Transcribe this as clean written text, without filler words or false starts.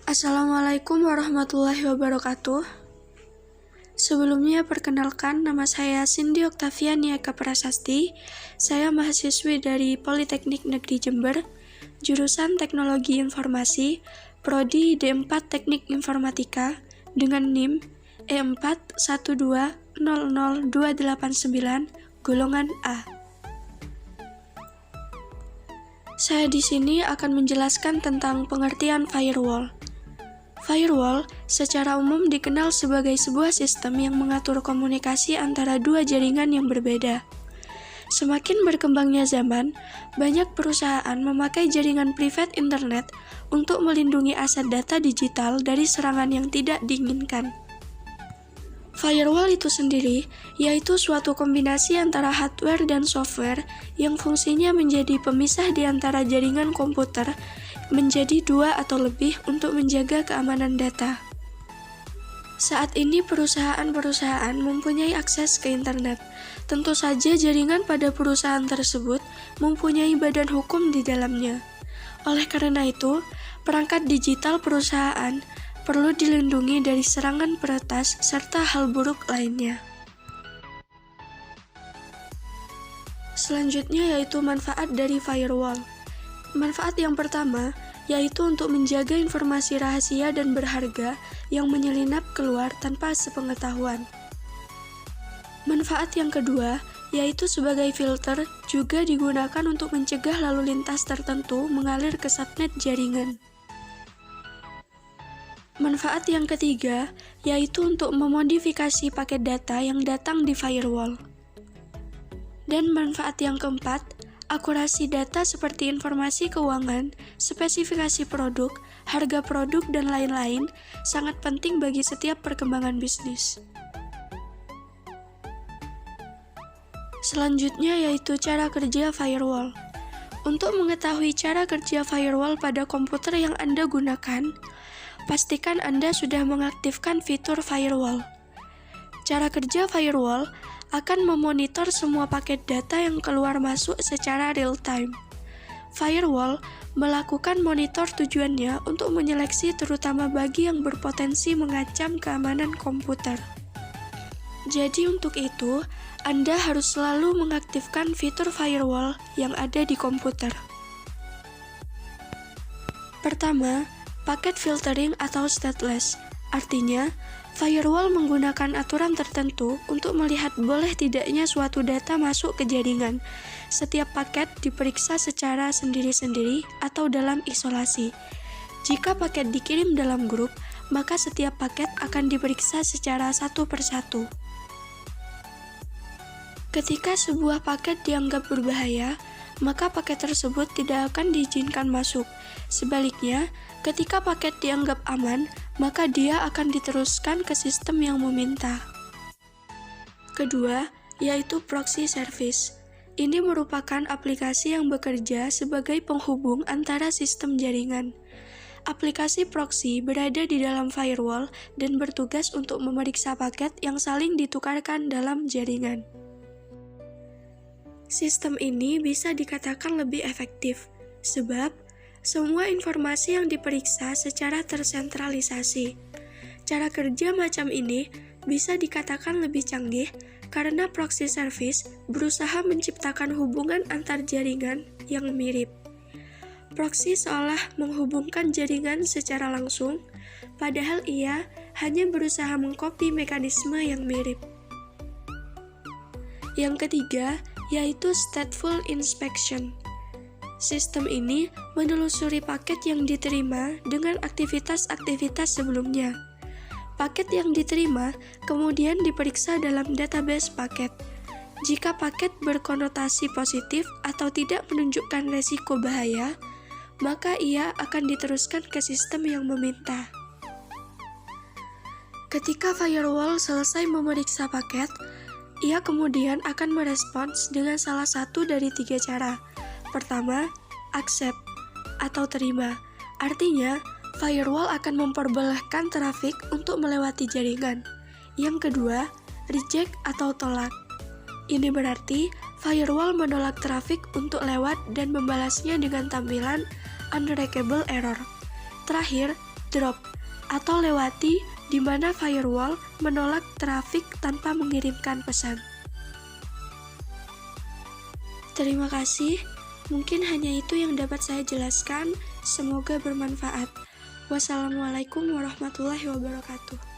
Assalamualaikum warahmatullahi wabarakatuh. Sebelumnya perkenalkan, nama saya Cindy Oktaviania Eka Prasasti. Saya mahasiswi dari Politeknik Negeri Jember, jurusan Teknologi Informasi, Prodi D4 Teknik Informatika dengan NIM E41200289 golongan A. Saya di sini akan menjelaskan tentang pengertian firewall. Firewall secara umum dikenal sebagai sebuah sistem yang mengatur komunikasi antara dua jaringan yang berbeda. Semakin berkembangnya zaman, banyak perusahaan memakai jaringan private internet untuk melindungi aset data digital dari serangan yang tidak diinginkan. Firewall itu sendiri yaitu suatu kombinasi antara hardware dan software yang fungsinya menjadi pemisah di antara jaringan komputer menjadi dua atau lebih untuk menjaga keamanan data. Saat ini perusahaan-perusahaan mempunyai akses ke internet. Tentu saja jaringan pada perusahaan tersebut mempunyai badan hukum di dalamnya. Oleh karena itu, perangkat digital perusahaan perlu dilindungi dari serangan peretas serta hal buruk lainnya. Selanjutnya yaitu manfaat dari firewall. Manfaat yang pertama yaitu untuk menjaga informasi rahasia dan berharga yang menyelinap keluar tanpa sepengetahuan. Manfaat yang kedua yaitu sebagai filter juga digunakan untuk mencegah lalu lintas tertentu mengalir ke subnet jaringan. Manfaat yang ketiga yaitu untuk memodifikasi paket data yang datang di firewall. Dan manfaat yang keempat, akurasi data seperti informasi keuangan, spesifikasi produk, harga produk, dan lain-lain sangat penting bagi setiap perkembangan bisnis. Selanjutnya yaitu cara kerja firewall. Untuk mengetahui cara kerja firewall pada komputer yang Anda gunakan, pastikan Anda sudah mengaktifkan fitur firewall. Cara kerja firewall akan memonitor semua paket data yang keluar masuk secara real-time. Firewall melakukan monitor tujuannya untuk menyeleksi terutama bagi yang berpotensi mengancam keamanan komputer. Jadi untuk itu, Anda harus selalu mengaktifkan fitur firewall yang ada di komputer. Pertama, paket filtering atau stateless. Artinya, firewall menggunakan aturan tertentu untuk melihat boleh tidaknya suatu data masuk ke jaringan. Setiap paket diperiksa secara sendiri-sendiri atau dalam isolasi. Jika paket dikirim dalam grup, maka setiap paket akan diperiksa secara satu persatu. Ketika sebuah paket dianggap berbahaya, maka paket tersebut tidak akan diizinkan masuk. Sebaliknya, ketika paket dianggap aman, maka dia akan diteruskan ke sistem yang meminta. Kedua, yaitu proxy service. Ini merupakan aplikasi yang bekerja sebagai penghubung antara sistem jaringan. Aplikasi proxy berada di dalam firewall dan bertugas untuk memeriksa paket yang saling ditukarkan dalam jaringan. Sistem ini bisa dikatakan lebih efektif, sebab semua informasi yang diperiksa secara tersentralisasi. Cara kerja macam ini bisa dikatakan lebih canggih karena proxy service berusaha menciptakan hubungan antar jaringan yang mirip. Proxy seolah menghubungkan jaringan secara langsung, padahal ia hanya berusaha mengcopy mekanisme yang mirip. Yang ketiga, yaitu stateful inspection. Sistem ini menelusuri paket yang diterima dengan aktivitas-aktivitas sebelumnya. Paket yang diterima kemudian diperiksa dalam database paket. Jika paket berkonotasi positif atau tidak menunjukkan resiko bahaya, maka ia akan diteruskan ke sistem yang meminta. Ketika firewall selesai memeriksa paket, ia kemudian akan merespons dengan salah satu dari tiga cara. Pertama, accept atau terima. Artinya, firewall akan memperbolehkan trafik untuk melewati jaringan. Yang kedua, reject atau tolak. Ini berarti firewall menolak trafik untuk lewat dan membalasnya dengan tampilan unreachable error. Terakhir, drop atau lewati, di mana firewall menolak trafik tanpa mengirimkan pesan. Terima kasih, mungkin hanya itu yang dapat saya jelaskan. Semoga bermanfaat. Wassalamualaikum warahmatullahi wabarakatuh.